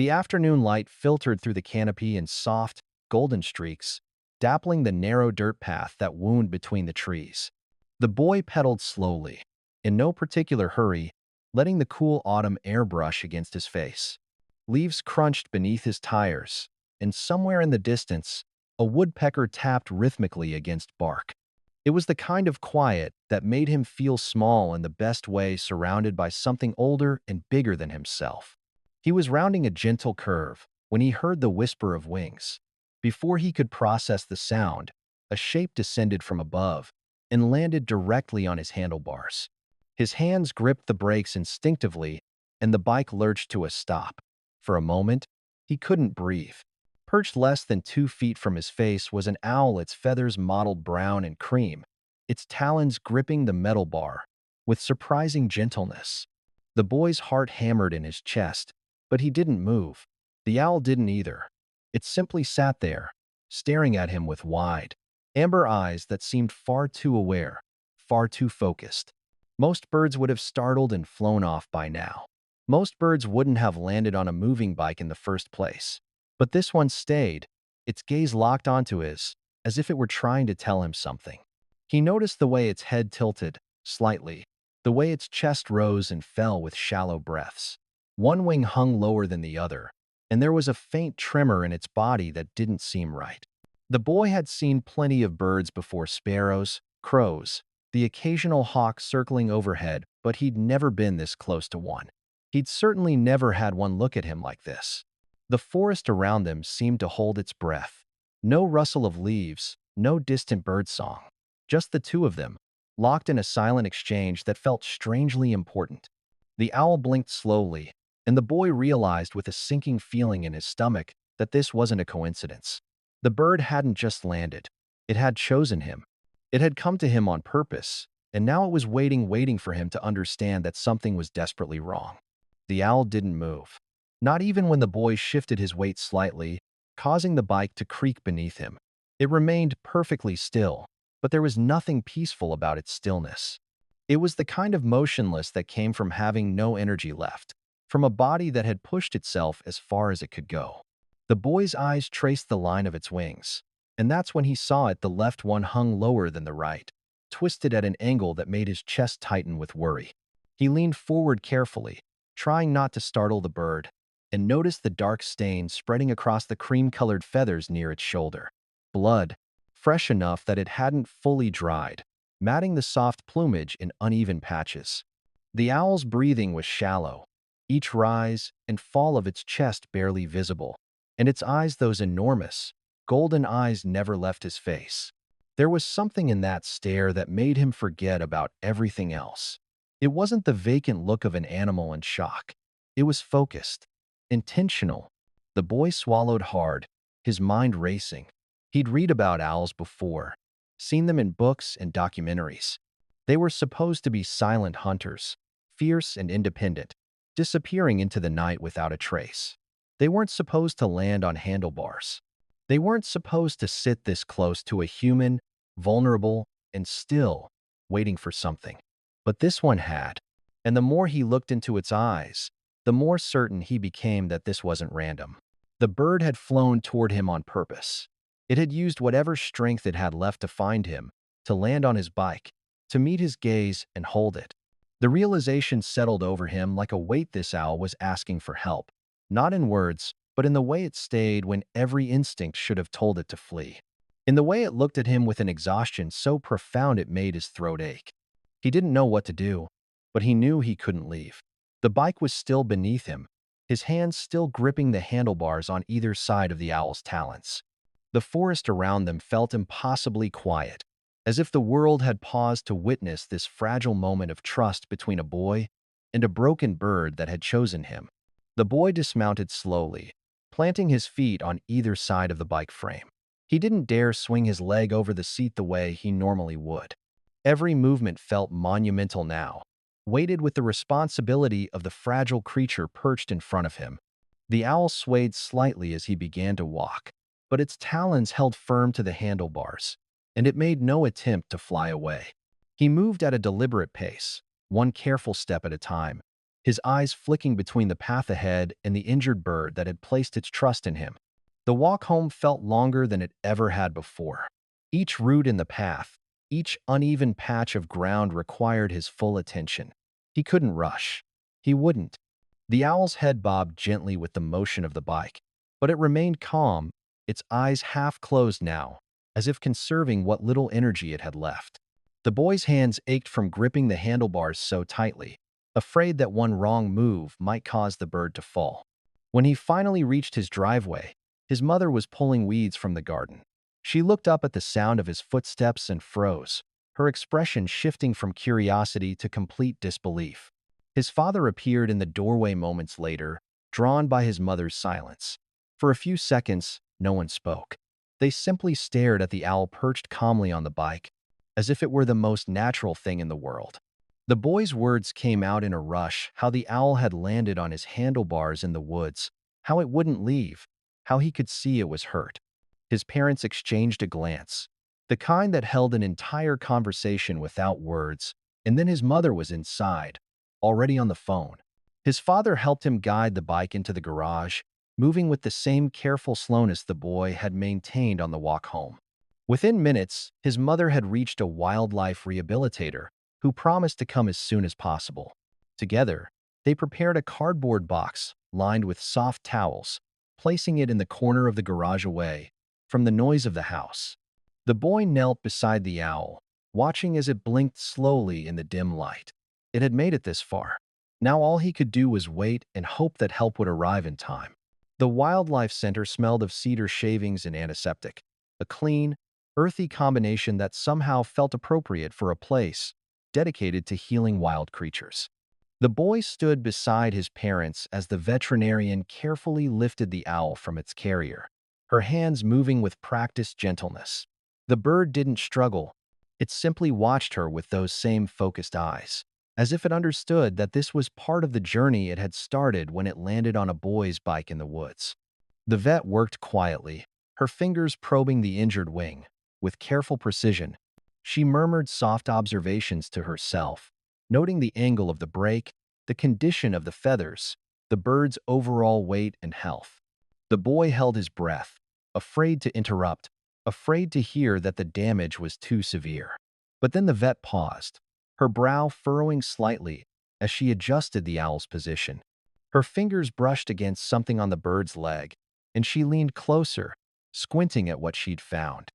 The afternoon light filtered through the canopy in soft, golden streaks, dappling the narrow dirt path that wound between the trees. The boy pedaled slowly, in no particular hurry, letting the cool autumn air brush against his face. Leaves crunched beneath his tires, and somewhere in the distance, a woodpecker tapped rhythmically against bark. It was the kind of quiet that made him feel small in the best way, surrounded by something older and bigger than himself. He was rounding a gentle curve when he heard the whisper of wings. Before he could process the sound, a shape descended from above and landed directly on his handlebars. His hands gripped the brakes instinctively, and the bike lurched to a stop. For a moment, he couldn't breathe. Perched less than 2 feet from his face was an owl, its feathers mottled brown and cream, its talons gripping the metal bar with surprising gentleness. The boy's heart hammered in his chest, but he didn't move. The owl didn't either. It simply sat there, staring at him with wide, amber eyes that seemed far too aware, far too focused. Most birds would have startled and flown off by now. Most birds wouldn't have landed on a moving bike in the first place. But this one stayed, its gaze locked onto his, as if it were trying to tell him something. He noticed the way its head tilted, slightly, the way its chest rose and fell with shallow breaths. One wing hung lower than the other, and there was a faint tremor in its body that didn't seem right. The boy had seen plenty of birds before: sparrows, crows, the occasional hawk circling overhead, but he'd never been this close to one. He'd certainly never had one look at him like this. The forest around them seemed to hold its breath. No rustle of leaves, no distant birdsong. Just the two of them, locked in a silent exchange that felt strangely important. The owl blinked slowly, and the boy realized with a sinking feeling in his stomach that this wasn't a coincidence. The bird hadn't just landed. It had chosen him. It had come to him on purpose, and now it was waiting for him to understand that something was desperately wrong. The owl didn't move. Not even when the boy shifted his weight slightly, causing the bike to creak beneath him. It remained perfectly still, but there was nothing peaceful about its stillness. It was the kind of motionless that came from having no energy left, from a body that had pushed itself as far as it could go. The boy's eyes traced the line of its wings, and that's when he saw it. The left one hung lower than the right, twisted at an angle that made his chest tighten with worry. He leaned forward carefully, trying not to startle the bird, and noticed the dark stain spreading across the cream-colored feathers near its shoulder. Blood, fresh enough that it hadn't fully dried, matting the soft plumage in uneven patches. The owl's breathing was shallow, each rise and fall of its chest barely visible, and its eyes, those enormous, golden eyes, never left his face. There was something in that stare that made him forget about everything else. It wasn't the vacant look of an animal in shock. It was focused, intentional. The boy swallowed hard, his mind racing. He'd read about owls before, seen them in books and documentaries. They were supposed to be silent hunters, fierce and independent, disappearing into the night without a trace. They weren't supposed to land on handlebars. They weren't supposed to sit this close to a human, vulnerable and still, waiting for something. But this one had, and the more he looked into its eyes, the more certain he became that this wasn't random. The bird had flown toward him on purpose. It had used whatever strength it had left to find him, to land on his bike, to meet his gaze and hold it. The realization settled over him like a weight. This owl was asking for help, not in words, but in the way it stayed when every instinct should have told it to flee. In the way it looked at him with an exhaustion so profound it made his throat ache. He didn't know what to do, but he knew he couldn't leave. The bike was still beneath him, his hands still gripping the handlebars on either side of the owl's talons. The forest around them felt impossibly quiet, as if the world had paused to witness this fragile moment of trust between a boy and a broken bird that had chosen him. The boy dismounted slowly, planting his feet on either side of the bike frame. He didn't dare swing his leg over the seat the way he normally would. Every movement felt monumental now, weighted with the responsibility of the fragile creature perched in front of him. The owl swayed slightly as he began to walk, but its talons held firm to the handlebars, and it made no attempt to fly away. He moved at a deliberate pace, one careful step at a time, his eyes flicking between the path ahead and the injured bird that had placed its trust in him. The walk home felt longer than it ever had before. Each root in the path, each uneven patch of ground required his full attention. He couldn't rush. He wouldn't. The owl's head bobbed gently with the motion of the bike, but it remained calm, its eyes half closed now, as if conserving what little energy it had left. The boy's hands ached from gripping the handlebars so tightly, afraid that one wrong move might cause the bird to fall. When he finally reached his driveway, his mother was pulling weeds from the garden. She looked up at the sound of his footsteps and froze, her expression shifting from curiosity to complete disbelief. His father appeared in the doorway moments later, drawn by his mother's silence. For a few seconds, no one spoke. They simply stared at the owl perched calmly on the bike, as if it were the most natural thing in the world. The boy's words came out in a rush, how the owl had landed on his handlebars in the woods, how it wouldn't leave, how he could see it was hurt. His parents exchanged a glance, the kind that held an entire conversation without words, and then his mother was inside, already on the phone. His father helped him guide the bike into the garage, moving with the same careful slowness the boy had maintained on the walk home. Within minutes, his mother had reached a wildlife rehabilitator who promised to come as soon as possible. Together, they prepared a cardboard box lined with soft towels, placing it in the corner of the garage away from the noise of the house. The boy knelt beside the owl, watching as it blinked slowly in the dim light. It had made it this far. Now all he could do was wait and hope that help would arrive in time. The wildlife center smelled of cedar shavings and antiseptic, a clean, earthy combination that somehow felt appropriate for a place dedicated to healing wild creatures. The boy stood beside his parents as the veterinarian carefully lifted the owl from its carrier, her hands moving with practiced gentleness. The bird didn't struggle. It simply watched her with those same focused eyes, as if it understood that this was part of the journey it had started when it landed on a boy's bike in the woods. The vet worked quietly, her fingers probing the injured wing. With careful precision, she murmured soft observations to herself, noting the angle of the break, the condition of the feathers, the bird's overall weight and health. The boy held his breath, afraid to interrupt, afraid to hear that the damage was too severe. But then the vet paused, her brow furrowing slightly as she adjusted the owl's position. Her fingers brushed against something on the bird's leg, and she leaned closer, squinting at what she'd found.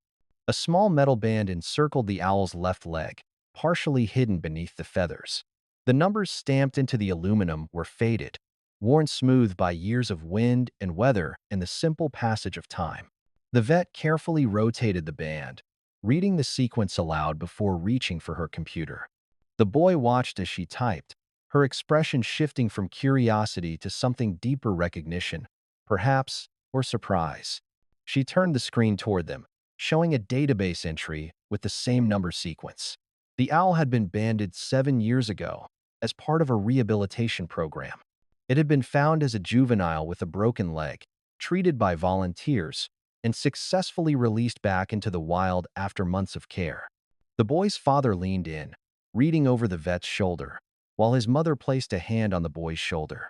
A small metal band encircled the owl's left leg, partially hidden beneath the feathers. The numbers stamped into the aluminum were faded, worn smooth by years of wind and weather and the simple passage of time. The vet carefully rotated the band, reading the sequence aloud before reaching for her computer. The boy watched as she typed, her expression shifting from curiosity to something deeper recognition, perhaps, or surprise. She turned the screen toward them, showing a database entry with the same number sequence. The owl had been banded 7 years ago as part of a rehabilitation program. It had been found as a juvenile with a broken leg, treated by volunteers, and successfully released back into the wild after months of care. The boy's father leaned in, reading over the vet's shoulder, while his mother placed a hand on the boy's shoulder.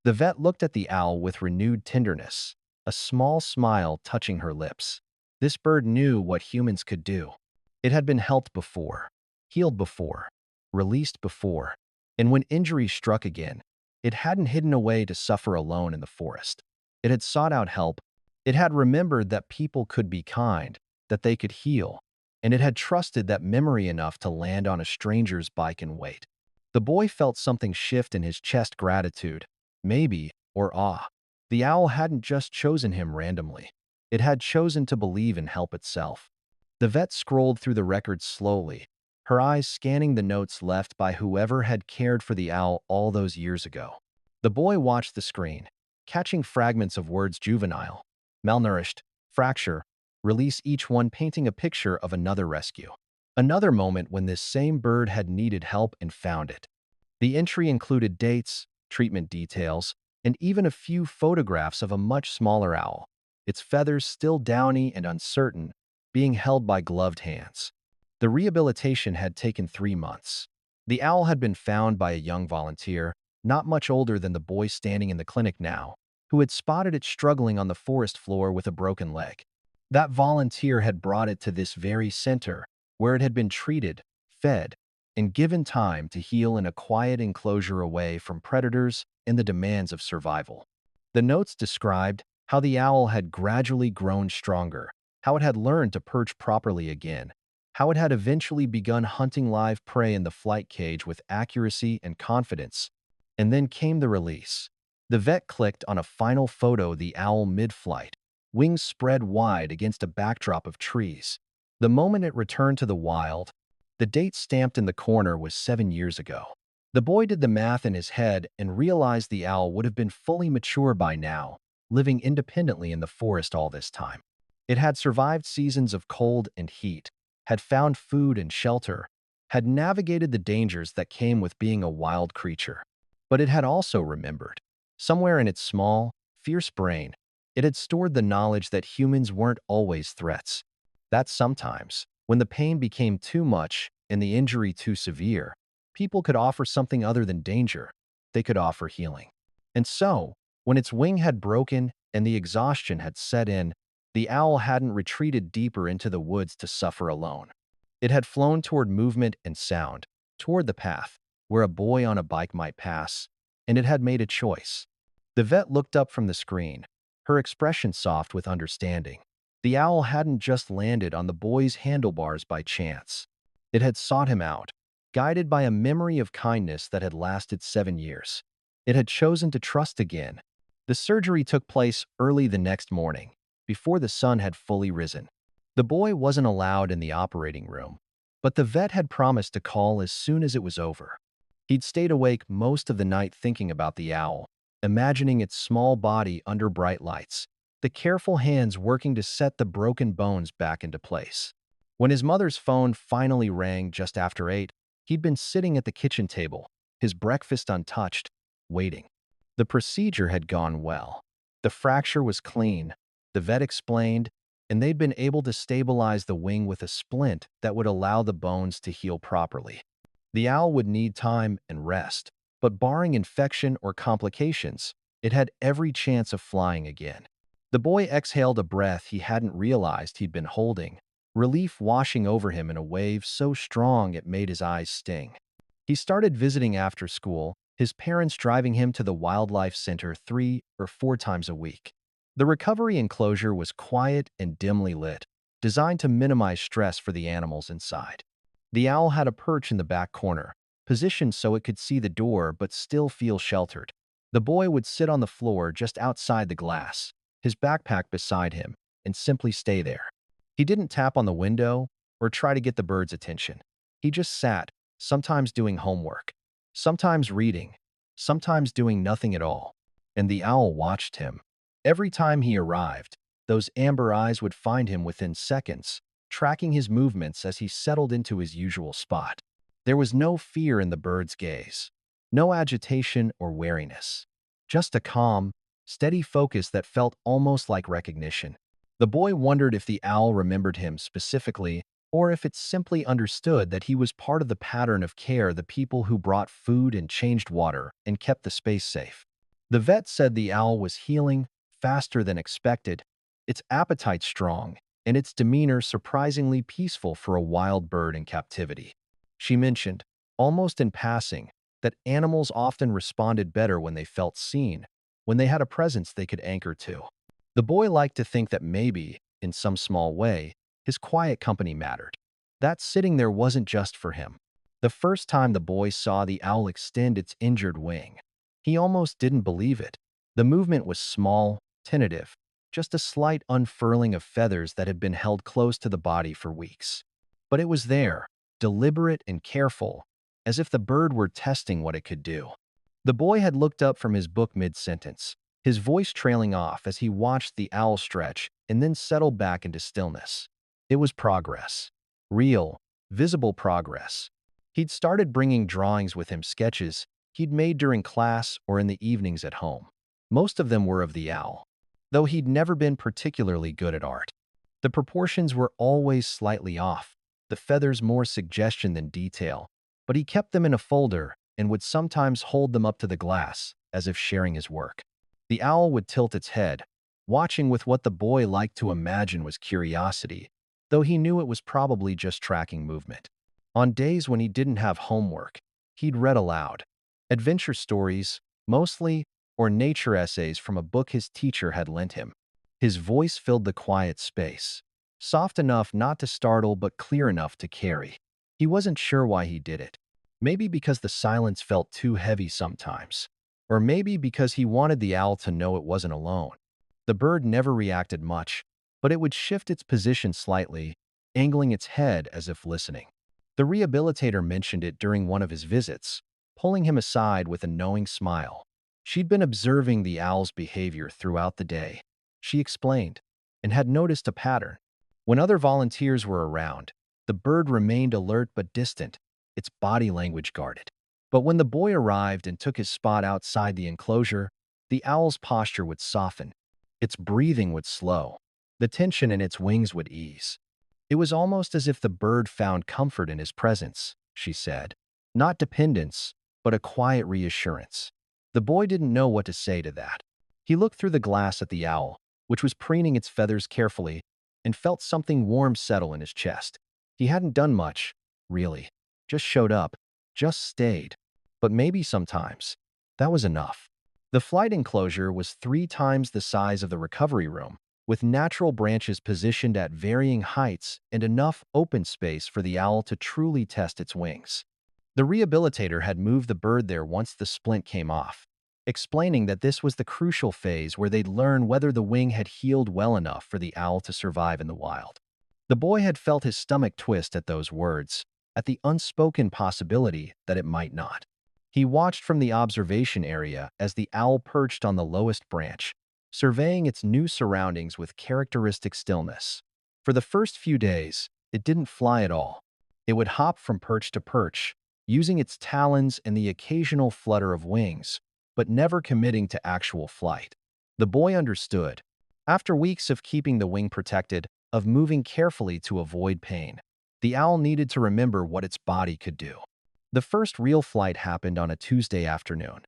The vet looked at the owl with renewed tenderness, a small smile touching her lips. This bird knew what humans could do. It had been helped before, healed before, released before, and when injury struck again, it hadn't hidden away to suffer alone in the forest. It had sought out help. It had remembered that people could be kind, that they could heal, and it had trusted that memory enough to land on a stranger's bike and wait. The boy felt something shift in his chest, gratitude, maybe, or awe. The owl hadn't just chosen him randomly. It had chosen to believe in help itself. The vet scrolled through the records slowly, her eyes scanning the notes left by whoever had cared for the owl all those years ago. The boy watched the screen, catching fragments of words: juvenile, malnourished, fracture, release, each one painting a picture of another rescue. Another moment when this same bird had needed help and found it. The entry included dates, treatment details, and even a few photographs of a much smaller owl, its feathers still downy and uncertain, being held by gloved hands. The rehabilitation had taken 3 months. The owl had been found by a young volunteer, not much older than the boy standing in the clinic now, who had spotted it struggling on the forest floor with a broken leg. That volunteer had brought it to this very center, where it had been treated, fed, and given time to heal in a quiet enclosure away from predators and the demands of survival. The notes described how the owl had gradually grown stronger, how it had learned to perch properly again, how it had eventually begun hunting live prey in the flight cage with accuracy and confidence. And then came the release. The vet clicked on a final photo of the owl mid-flight, wings spread wide against a backdrop of trees. The moment it returned to the wild, the date stamped in the corner was 7 years ago. The boy did the math in his head and realized the owl would have been fully mature by now, living independently in the forest all this time. It had survived seasons of cold and heat, had found food and shelter, had navigated the dangers that came with being a wild creature. But it had also remembered. Somewhere in its small, fierce brain, it had stored the knowledge that humans weren't always threats. That sometimes, when the pain became too much and the injury too severe, people could offer something other than danger. They could offer healing. And so, when its wing had broken and the exhaustion had set in, the owl hadn't retreated deeper into the woods to suffer alone. It had flown toward movement and sound, toward the path, where a boy on a bike might pass, and it had made a choice. The vet looked up from the screen, her expression soft with understanding. The owl hadn't just landed on the boy's handlebars by chance. It had sought him out, guided by a memory of kindness that had lasted 7 years. It had chosen to trust again. The surgery took place early the next morning, before the sun had fully risen. The boy wasn't allowed in the operating room, but the vet had promised to call as soon as it was over. He'd stayed awake most of the night thinking about the owl, imagining its small body under bright lights, the careful hands working to set the broken bones back into place. When his mother's phone finally rang just after 8, he'd been sitting at the kitchen table, his breakfast untouched, waiting. The procedure had gone well. The fracture was clean, the vet explained, and they'd been able to stabilize the wing with a splint that would allow the bones to heal properly. The owl would need time and rest, but barring infection or complications, it had every chance of flying again. The boy exhaled a breath he hadn't realized he'd been holding, relief washing over him in a wave so strong it made his eyes sting. He started visiting after school, his parents driving him to the wildlife center 3 or 4 times a week. The recovery enclosure was quiet and dimly lit, designed to minimize stress for the animals inside. The owl had a perch in the back corner, positioned so it could see the door but still feel sheltered. The boy would sit on the floor just outside the glass, his backpack beside him, and simply stay there. He didn't tap on the window or try to get the bird's attention. He just sat, sometimes doing homework, sometimes reading, sometimes doing nothing at all. And the owl watched him. Every time he arrived, those amber eyes would find him within seconds, tracking his movements as he settled into his usual spot. There was no fear in the bird's gaze, no agitation or wariness, just a calm, steady focus that felt almost like recognition. The boy wondered if the owl remembered him specifically, or if it simply understood that he was part of the pattern of care the people who brought food and changed water and kept the space safe. The vet said the owl was healing faster than expected, its appetite strong, and its demeanor surprisingly peaceful for a wild bird in captivity. She mentioned, almost in passing, that animals often responded better when they felt seen, when they had a presence they could anchor to. The boy liked to think that maybe, in some small way, his quiet company mattered. That sitting there wasn't just for him. The first time the boy saw the owl extend its injured wing, he almost didn't believe it. The movement was small, tentative, just a slight unfurling of feathers that had been held close to the body for weeks. But it was there, deliberate and careful, as if the bird were testing what it could do. The boy had looked up from his book mid-sentence, his voice trailing off as he watched the owl stretch and then settle back into stillness. It was progress. Real, visible progress. He'd started bringing drawings with him, sketches he'd made during class or in the evenings at home. Most of them were of the owl, though he'd never been particularly good at art. The proportions were always slightly off, the feathers more suggestion than detail, but he kept them in a folder and would sometimes hold them up to the glass, as if sharing his work. The owl would tilt its head, watching with what the boy liked to imagine was curiosity, though he knew it was probably just tracking movement. On days when he didn't have homework, he'd read aloud. Adventure stories, mostly, or nature essays from a book his teacher had lent him. His voice filled the quiet space, soft enough not to startle but clear enough to carry. He wasn't sure why he did it. Maybe because the silence felt too heavy sometimes, or maybe because he wanted the owl to know it wasn't alone. The bird never reacted much, but it would shift its position slightly, angling its head as if listening. The rehabilitator mentioned it during one of his visits, pulling him aside with a knowing smile. She'd been observing the owl's behavior throughout the day, she explained, and had noticed a pattern. When other volunteers were around, the bird remained alert but distant, its body language guarded. But when the boy arrived and took his spot outside the enclosure, the owl's posture would soften. Its breathing would slow. The tension in its wings would ease. It was almost as if the bird found comfort in his presence, she said. Not dependence, but a quiet reassurance. The boy didn't know what to say to that. He looked through the glass at the owl, which was preening its feathers carefully, and felt something warm settle in his chest. He hadn't done much, really. Just showed up, just stayed. But maybe sometimes, that was enough. The flight enclosure was 3 times the size of the recovery room, with natural branches positioned at varying heights and enough open space for the owl to truly test its wings. The rehabilitator had moved the bird there once the splint came off, explaining that this was the crucial phase where they'd learn whether the wing had healed well enough for the owl to survive in the wild. The boy had felt his stomach twist at those words, at the unspoken possibility that it might not. He watched from the observation area as the owl perched on the lowest branch, surveying its new surroundings with characteristic stillness. For the first few days, it didn't fly at all. It would hop from perch to perch, using its talons and the occasional flutter of wings, but never committing to actual flight. The boy understood. After weeks of keeping the wing protected, of moving carefully to avoid pain, the owl needed to remember what its body could do. The first real flight happened on a Tuesday afternoon.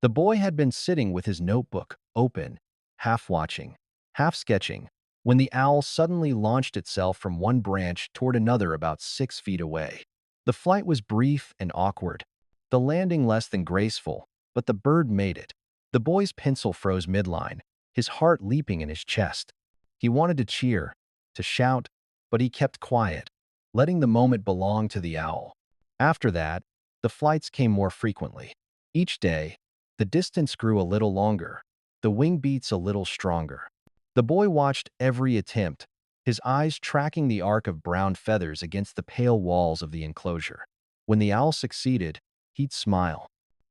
The boy had been sitting with his notebook open, half watching, half sketching, when the owl suddenly launched itself from one branch toward another about 6 feet away. The flight was brief and awkward, the landing less than graceful, but the bird made it. The boy's pencil froze midline, his heart leaping in his chest. He wanted to cheer, to shout, but he kept quiet, letting the moment belong to the owl. After that, the flights came more frequently. Each day, the distance grew a little longer, the wing beats a little stronger. The boy watched every attempt, his eyes tracking the arc of brown feathers against the pale walls of the enclosure. When the owl succeeded, he'd smile.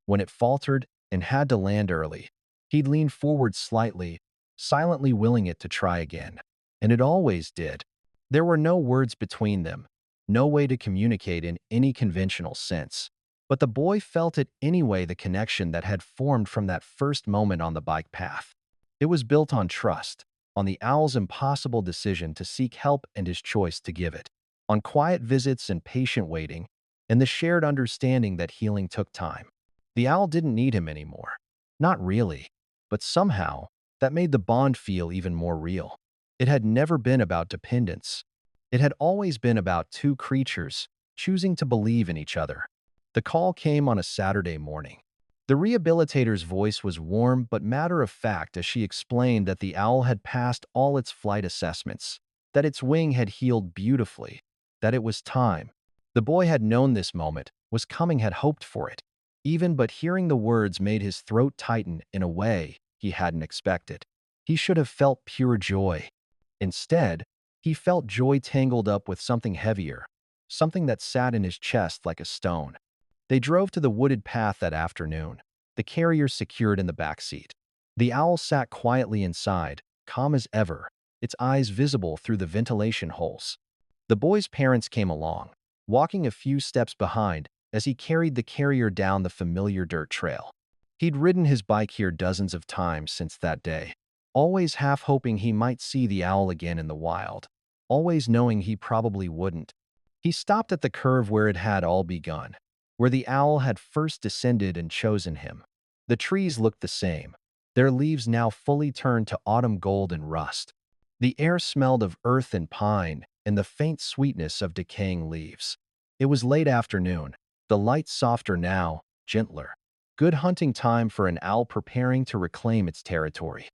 When it faltered and had to land early, he'd lean forward slightly, silently willing it to try again. And it always did. There were no words between them, no way to communicate in any conventional sense. But the boy felt it anyway, the connection that had formed from that first moment on the bike path. It was built on trust, on the owl's impossible decision to seek help and his choice to give it, on quiet visits and patient waiting, and the shared understanding that healing took time. The owl didn't need him anymore. Not really, but somehow, that made the bond feel even more real. It had never been about dependence. It had always been about two creatures choosing to believe in each other. The call came on a Saturday morning. The rehabilitator's voice was warm but matter-of-fact as she explained that the owl had passed all its flight assessments, that its wing had healed beautifully, that it was time. The boy had known this moment, was coming, had hoped for it. Even but hearing the words made his throat tighten in a way he hadn't expected. He should have felt pure joy. Instead, he felt joy tangled up with something heavier, something that sat in his chest like a stone. They drove to the wooded path that afternoon, the carrier secured in the back seat. The owl sat quietly inside, calm as ever, its eyes visible through the ventilation holes. The boy's parents came along, walking a few steps behind as he carried the carrier down the familiar dirt trail. He'd ridden his bike here dozens of times since that day, always half hoping he might see the owl again in the wild, always knowing he probably wouldn't. He stopped at the curve where it had all begun. where the owl had first descended and chosen him. The trees looked the same, their leaves now fully turned to autumn gold and rust. The air smelled of earth and pine and the faint sweetness of decaying leaves. It was late afternoon, the light softer now, gentler. Good hunting time for an owl preparing to reclaim its territory.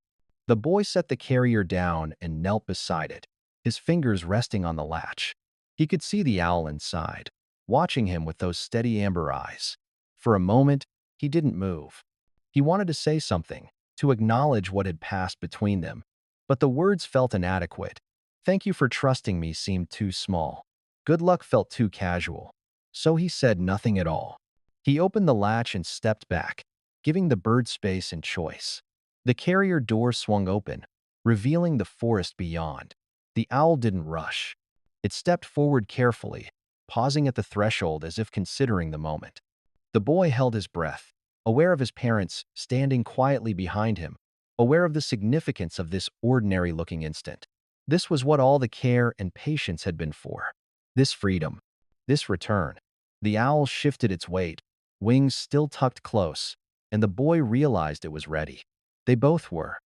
The boy set the carrier down and knelt beside it, his fingers resting on the latch. He could see the owl inside, watching him with those steady amber eyes. For a moment, he didn't move. He wanted to say something, to acknowledge what had passed between them, but the words felt inadequate. Thank you for trusting me seemed too small. Good luck felt too casual. So he said nothing at all. He opened the latch and stepped back, giving the bird space and choice. The carrier door swung open, revealing the forest beyond. The owl didn't rush. It stepped forward carefully, pausing at the threshold as if considering the moment. The boy held his breath, aware of his parents standing quietly behind him, aware of the significance of this ordinary-looking instant. This was what all the care and patience had been for. This freedom, this return. The owl shifted its weight, wings still tucked close, and the boy realized it was ready. They both were.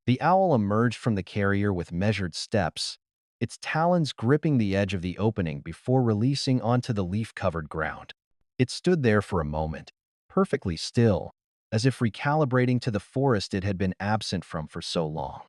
The owl emerged from the carrier with measured steps, its talons gripping the edge of the opening before releasing onto the leaf-covered ground. It stood there for a moment, perfectly still, as if recalibrating to the forest it had been absent from for so long.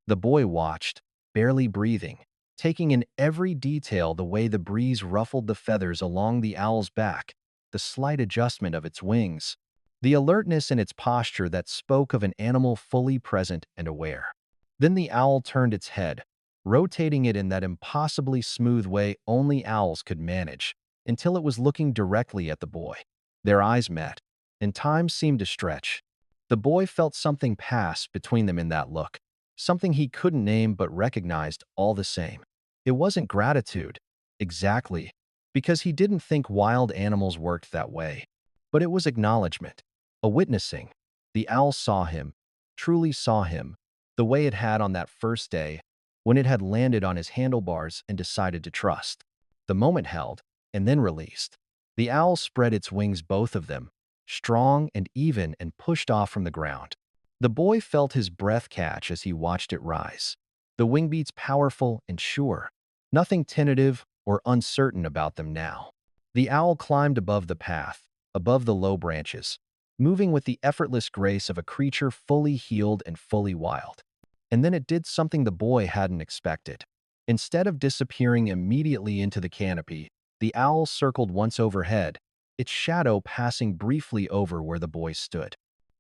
The boy watched, barely breathing, taking in every detail: the way the breeze ruffled the feathers along the owl's back, the slight adjustment of its wings, the alertness in its posture that spoke of an animal fully present and aware. Then the owl turned its head, rotating it in that impossibly smooth way only owls could manage, until it was looking directly at the boy. Their eyes met, and time seemed to stretch. The boy felt something pass between them in that look, something he couldn't name but recognized all the same. It wasn't gratitude, exactly, because he didn't think wild animals worked that way. But it was acknowledgement, a witnessing. The owl saw him, truly saw him, the way it had on that first day, when it had landed on his handlebars and decided to trust. The moment held, and then released. The owl spread its wings, both of them, strong and even, and pushed off from the ground. The boy felt his breath catch as he watched it rise. The wing beats powerful and sure, nothing tentative or uncertain about them now. The owl climbed above the path, above the low branches, moving with the effortless grace of a creature fully healed and fully wild. And then it did something the boy hadn't expected. Instead of disappearing immediately into the canopy, the owl circled once overhead, its shadow passing briefly over where the boy stood.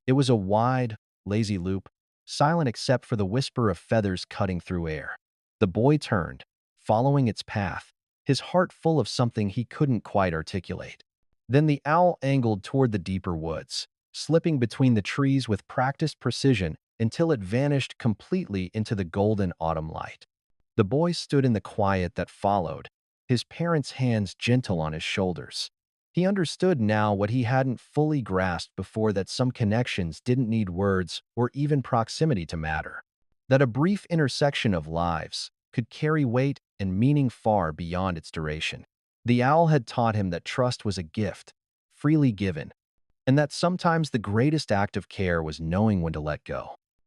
It was a wide, lazy loop, silent except for the whisper of feathers cutting through air. The boy turned, following its path, his heart full of something he couldn't quite articulate. Then the owl angled toward the deeper woods, slipping between the trees with practiced precision until it vanished completely into the golden autumn light. The boy stood in the quiet that followed, his parents' hands gentle on his shoulders. He understood now what he hadn't fully grasped before: that some connections didn't need words or even proximity to matter. That a brief intersection of lives could carry weight and meaning far beyond its duration. The owl had taught him that trust was a gift, freely given, and that sometimes the greatest act of care was knowing when to let go.